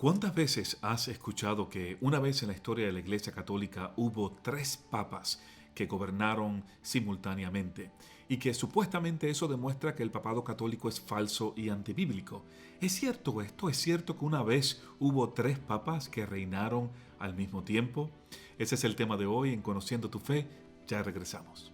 ¿Cuántas veces has escuchado que una vez en la historia de la Iglesia Católica hubo tres papas que gobernaron simultáneamente y que supuestamente eso demuestra que el papado católico es falso y antibíblico? ¿Es cierto esto? ¿Es cierto que una vez hubo tres papas que reinaron al mismo tiempo? Ese es el tema de hoy en Conociendo tu Fe. Ya regresamos.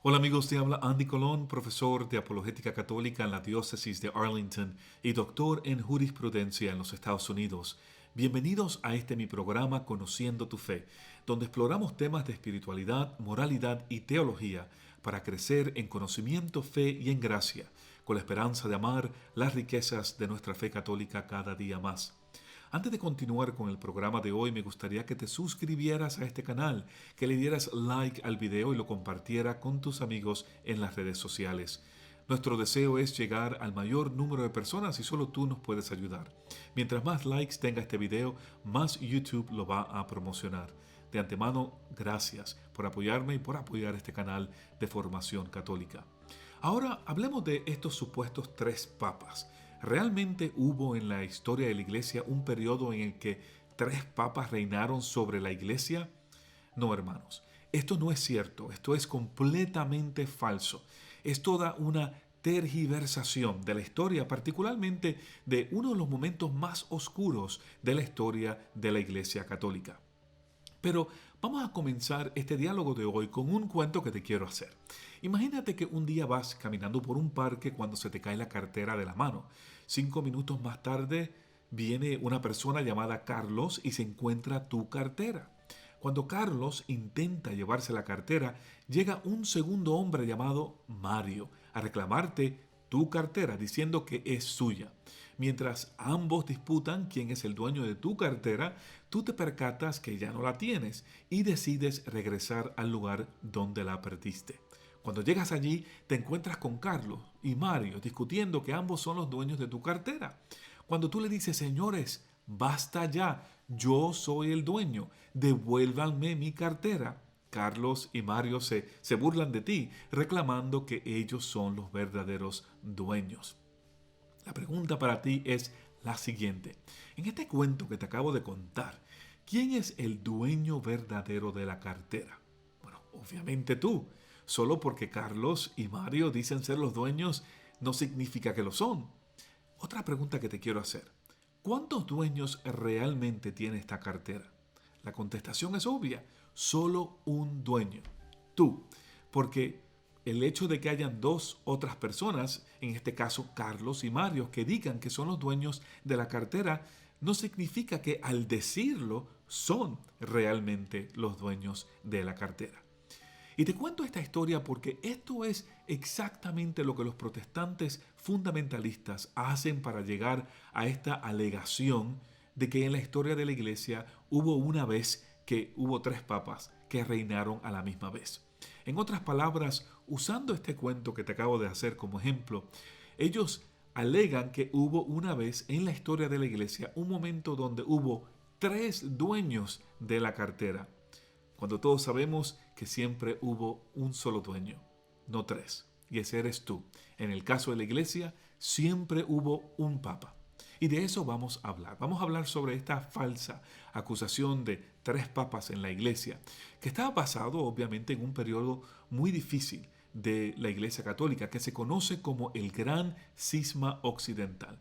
Hola amigos, te habla Andy Colón, profesor de Apologética Católica en la Diócesis de Arlington y doctor en Jurisprudencia en los Estados Unidos. Bienvenidos a este mi programa Conociendo tu Fe, donde exploramos temas de espiritualidad, moralidad y teología para crecer en conocimiento, fe y en gracia, con la esperanza de amar las riquezas de nuestra fe católica cada día más. Antes de continuar con el programa de hoy, me gustaría que te suscribieras a este canal, que le dieras like al video y lo compartiera con tus amigos en las redes sociales. Nuestro deseo es llegar al mayor número de personas y solo tú nos puedes ayudar. Mientras más likes tenga este video, más YouTube lo va a promocionar. De antemano, gracias por apoyarme y por apoyar este canal de formación católica. Ahora hablemos de estos supuestos tres papas. ¿Realmente hubo en la historia de la Iglesia un periodo en el que tres papas reinaron sobre la Iglesia? No, hermanos, esto no es cierto, esto es completamente falso. Es toda una tergiversación de la historia, particularmente de uno de los momentos más oscuros de la historia de la Iglesia Católica. Pero vamos a comenzar este diálogo de hoy con un cuento que te quiero hacer. Imagínate que un día vas caminando por un parque cuando se te cae la cartera de la mano. 5 minutos más tarde viene una persona llamada Carlos y se encuentra tu cartera. Cuando Carlos intenta llevarse la cartera, llega un segundo hombre llamado Mario a reclamarte tu cartera diciendo que es suya. Mientras ambos disputan quién es el dueño de tu cartera, tú te percatas que ya no la tienes y decides regresar al lugar donde la perdiste. Cuando llegas allí, te encuentras con Carlos y Mario discutiendo que ambos son los dueños de tu cartera. Cuando tú le dices, señores, basta ya, yo soy el dueño, devuélvanme mi cartera, Carlos y Mario se burlan de ti, reclamando que ellos son los verdaderos dueños. La pregunta para ti es la siguiente. En este cuento que te acabo de contar, ¿quién es el dueño verdadero de la cartera? Bueno, obviamente tú. Solo porque Carlos y Mario dicen ser los dueños no significa que lo son. Otra pregunta que te quiero hacer. ¿Cuántos dueños realmente tiene esta cartera? La contestación es obvia. Solo un dueño. Tú. Porque el hecho de que hayan dos otras personas, en este caso Carlos y Mario, que digan que son los dueños de la cartera, no significa que al decirlo son realmente los dueños de la cartera. Y te cuento esta historia porque esto es exactamente lo que los protestantes fundamentalistas hacen para llegar a esta alegación de que en la historia de la Iglesia hubo una vez que hubo tres papas que reinaron a la misma vez. En otras palabras, usando este cuento que te acabo de hacer como ejemplo, ellos alegan que hubo una vez en la historia de la Iglesia un momento donde hubo tres dueños de la cartera, cuando todos sabemos que siempre hubo un solo dueño, no tres, y ese eres tú. En el caso de la Iglesia, siempre hubo un papa. Y de eso vamos a hablar. Vamos a hablar sobre esta falsa acusación de tres papas en la Iglesia, que estaba basado obviamente en un periodo muy difícil de la Iglesia Católica, que se conoce como el Gran Cisma Occidental.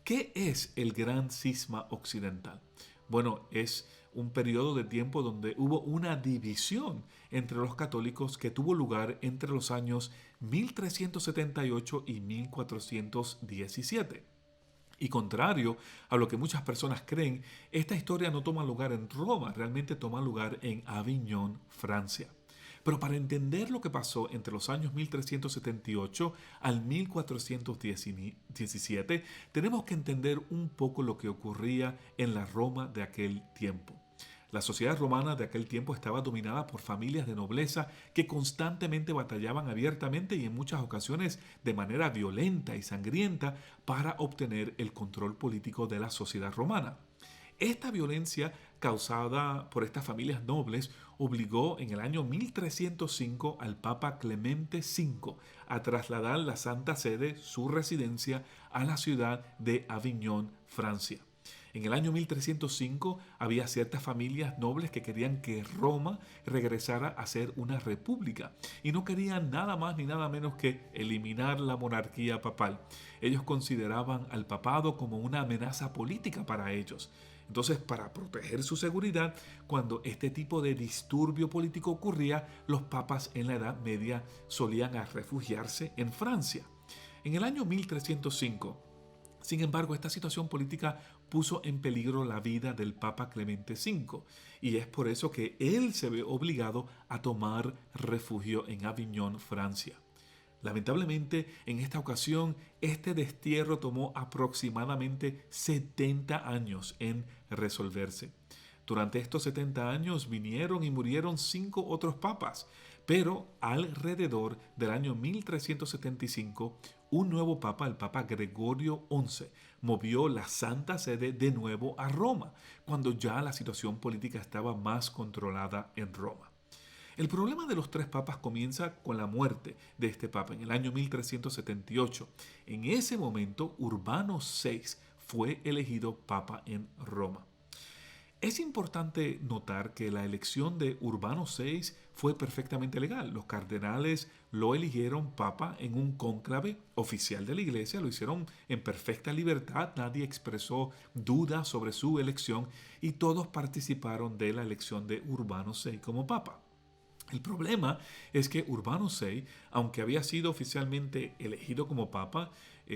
¿Qué es el Gran Cisma Occidental? Bueno, es un periodo de tiempo donde hubo una división entre los católicos que tuvo lugar entre los años 1378 y 1417. Y contrario a lo que muchas personas creen, esta historia no toma lugar en Roma, realmente toma lugar en Aviñón, Francia. Pero para entender lo que pasó entre los años 1378 al 1417, tenemos que entender un poco lo que ocurría en la Roma de aquel tiempo. La sociedad romana de aquel tiempo estaba dominada por familias de nobleza que constantemente batallaban abiertamente y en muchas ocasiones de manera violenta y sangrienta para obtener el control político de la sociedad romana. Esta violencia causada por estas familias nobles obligó en el año 1305 al Papa Clemente V a trasladar la Santa Sede, su residencia, a la ciudad de Aviñón, Francia. En el año 1305 había ciertas familias nobles que querían que Roma regresara a ser una república y no querían nada más ni nada menos que eliminar la monarquía papal. Ellos consideraban al papado como una amenaza política para ellos. Entonces, para proteger su seguridad, cuando este tipo de disturbio político ocurría, los papas en la Edad Media solían refugiarse en Francia. En el año 1305, sin embargo, esta situación política puso en peligro la vida del Papa Clemente V y es por eso que él se ve obligado a tomar refugio en Aviñón, Francia. Lamentablemente, en esta ocasión, este destierro tomó aproximadamente 70 años en resolverse. Durante estos 70 años vinieron y murieron 5 otros papas, pero alrededor del año 1375, un nuevo papa, el Papa Gregorio XI, movió la Santa Sede de nuevo a Roma, cuando ya la situación política estaba más controlada en Roma. El problema de los 3 papas comienza con la muerte de este papa en el año 1378. En ese momento, Urbano VI fue elegido papa en Roma. Es importante notar que la elección de Urbano VI fue perfectamente legal. Los cardenales lo eligieron papa en un cónclave oficial de la iglesia, lo hicieron en perfecta libertad, nadie expresó dudas sobre su elección y todos participaron de la elección de Urbano VI como papa. El problema es que Urbano VI, aunque había sido oficialmente elegido como papa,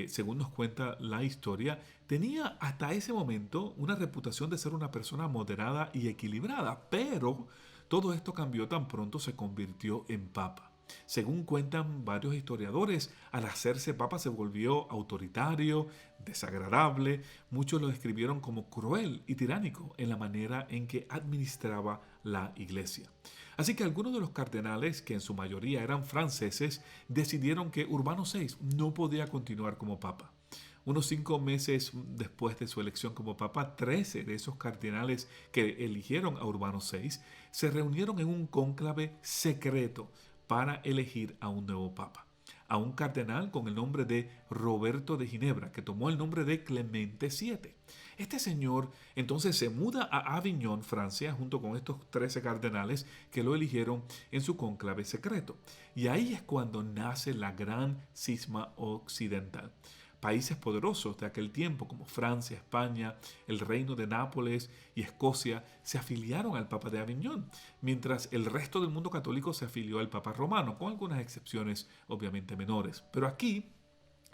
según nos cuenta la historia, tenía hasta ese momento una reputación de ser una persona moderada y equilibrada, pero todo esto cambió tan pronto se convirtió en papa. Según cuentan varios historiadores, al hacerse papa se volvió autoritario, desagradable, muchos lo describieron como cruel y tiránico en la manera en que administraba la iglesia. Así que algunos de los cardenales, que en su mayoría eran franceses, decidieron que Urbano VI no podía continuar como papa. Unos 5 meses después de su elección como papa, 13 de esos cardenales que eligieron a Urbano VI se reunieron en un cónclave secreto para elegir a un nuevo papa, a un cardenal con el nombre de Roberto de Ginebra, que tomó el nombre de Clemente VII. Este señor entonces se muda a Aviñón, Francia, junto con estos 13 cardenales que lo eligieron en su cónclave secreto. Y ahí es cuando nace la gran cisma occidental. Países poderosos de aquel tiempo como Francia, España, el Reino de Nápoles y Escocia se afiliaron al Papa de Aviñón, mientras el resto del mundo católico se afilió al Papa romano, con algunas excepciones obviamente menores. Pero aquí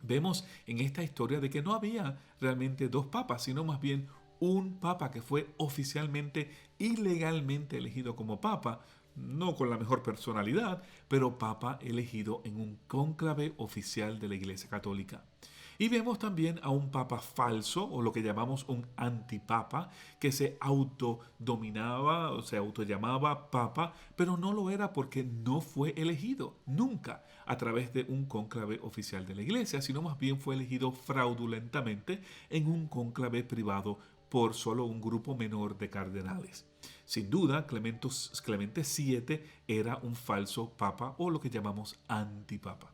vemos en esta historia de que no había realmente 2 papas, sino más bien un papa que fue oficialmente y legalmente elegido como papa, no con la mejor personalidad, pero papa elegido en un cónclave oficial de la Iglesia Católica. Y vemos también a un papa falso, o lo que llamamos un antipapa, que se autodominaba o se autollamaba papa, pero no lo era porque no fue elegido nunca a través de un cónclave oficial de la iglesia, sino más bien fue elegido fraudulentamente en un cónclave privado por solo un grupo menor de cardenales. Sin duda, Clemente VII era un falso papa o lo que llamamos antipapa.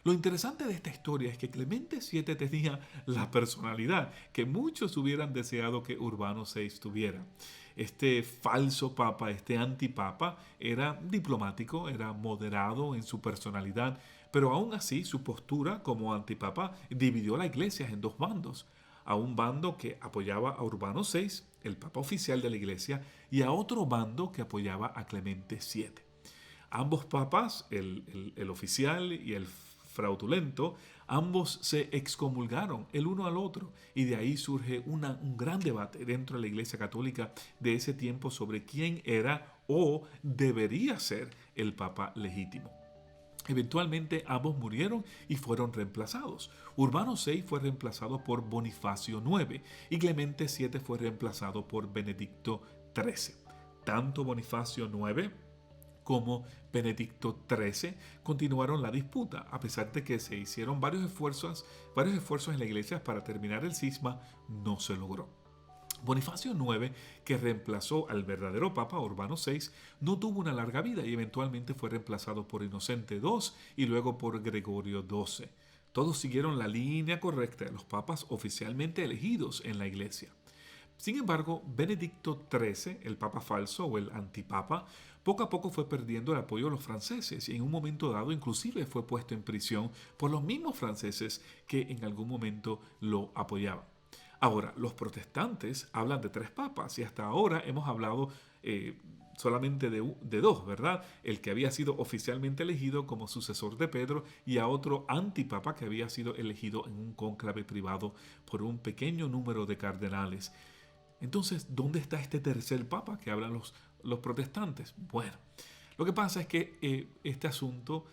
Lo interesante de esta historia es que Clemente VII tenía la personalidad que muchos hubieran deseado que Urbano VI tuviera. Este falso papa, este antipapa, era diplomático, era moderado en su personalidad, pero aún así su postura como antipapa dividió la iglesia en 2 bandos. A un bando que apoyaba a Urbano VI, el papa oficial de la iglesia, y a otro bando que apoyaba a Clemente VII. Ambos papas, el oficial y el fraudulento, ambos se excomulgaron el uno al otro y de ahí surge un gran debate dentro de la Iglesia Católica de ese tiempo sobre quién era o debería ser el Papa legítimo. Eventualmente ambos murieron y fueron reemplazados. Urbano VI fue reemplazado por Bonifacio IX y Clemente VII fue reemplazado por Benedicto XIII. Tanto Bonifacio IX como Benedicto XIII continuaron la disputa, a pesar de que se hicieron varios esfuerzos en la iglesia para terminar el cisma, no se logró. Bonifacio IX, que reemplazó al verdadero Papa Urbano VI, no tuvo una larga vida y eventualmente fue reemplazado por Inocente II y luego por Gregorio XII. Todos siguieron la línea correcta de los papas oficialmente elegidos en la Iglesia. Sin embargo, Benedicto XIII, el papa falso o el antipapa, poco a poco fue perdiendo el apoyo de los franceses y en un momento dado inclusive fue puesto en prisión por los mismos franceses que en algún momento lo apoyaban. Ahora, los protestantes hablan de 3 papas y hasta ahora hemos hablado solamente de 2, ¿verdad? El que había sido oficialmente elegido como sucesor de Pedro y a otro antipapa que había sido elegido en un cónclave privado por un pequeño número de cardenales. Entonces, ¿dónde está este tercer papa que hablan los protestantes? Bueno, lo que pasa es que este asunto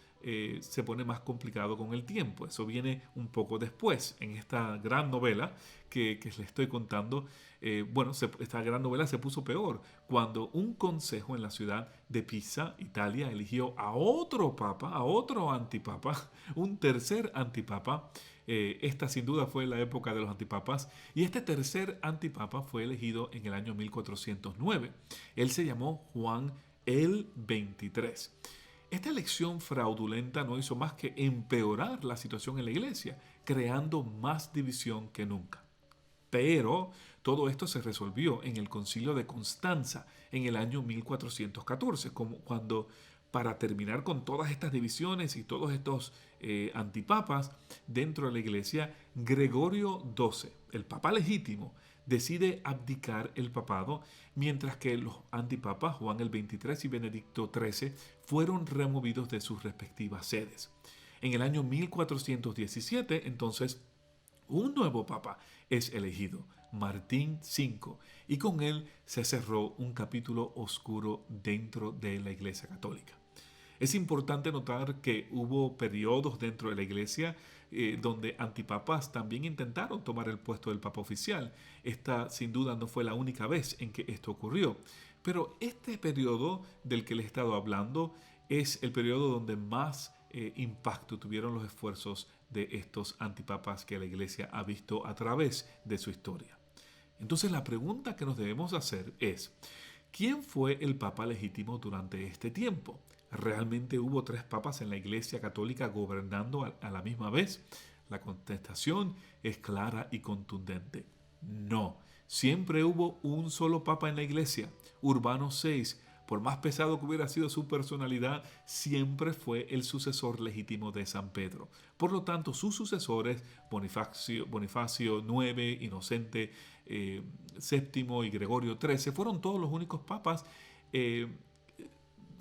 se pone más complicado con el tiempo. Eso viene un poco después, en esta gran novela que les estoy contando. Esta gran novela se puso peor cuando un consejo en la ciudad de Pisa, Italia, eligió a otro papa, a otro antipapa, un tercer antipapa. Esta sin duda fue la época de los antipapas y este tercer antipapa fue elegido en el año 1409. Él se llamó Juan el 23. Esta elección fraudulenta no hizo más que empeorar la situación en la iglesia, creando más división que nunca. Pero todo esto se resolvió en el Concilio de Constanza en el año 1414, cuando para terminar con todas estas divisiones y todos estos antipapas dentro de la iglesia, Gregorio XII, el papa legítimo, decide abdicar el papado, mientras que los antipapas Juan el 23 y Benedicto XIII fueron removidos de sus respectivas sedes. En el año 1417, entonces, un nuevo papa es elegido, Martín V, y con él se cerró un capítulo oscuro dentro de la Iglesia Católica. Es importante notar que hubo periodos dentro de la iglesia donde antipapas también intentaron tomar el puesto del papa oficial. Esta sin duda no fue la única vez en que esto ocurrió. Pero este periodo del que les he estado hablando es el periodo donde más impacto tuvieron los esfuerzos de estos antipapas que la iglesia ha visto a través de su historia. Entonces la pregunta que nos debemos hacer es, ¿quién fue el papa legítimo durante este tiempo? ¿Realmente hubo 3 papas en la Iglesia Católica gobernando a la misma vez? La contestación es clara y contundente. No, siempre hubo un solo papa en la Iglesia, Urbano VI. Por más pesado que hubiera sido su personalidad, siempre fue el sucesor legítimo de San Pedro. Por lo tanto, sus sucesores, Bonifacio IX, Inocente VII y Gregorio XIII, fueron todos los únicos papas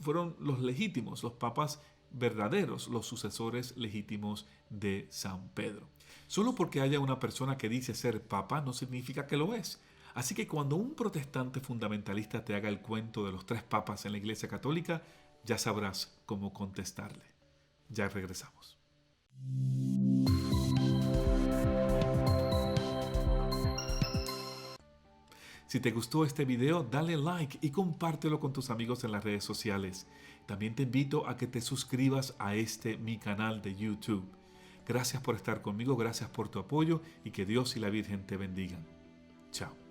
fueron los legítimos, los papas verdaderos, los sucesores legítimos de San Pedro. Solo porque haya una persona que dice ser papa no significa que lo es. Así que cuando un protestante fundamentalista te haga el cuento de los 3 papas en la Iglesia Católica, ya sabrás cómo contestarle. Ya regresamos. Si te gustó este video, dale like y compártelo con tus amigos en las redes sociales. También te invito a que te suscribas a mi canal de YouTube. Gracias por estar conmigo, gracias por tu apoyo y que Dios y la Virgen te bendigan. Chao.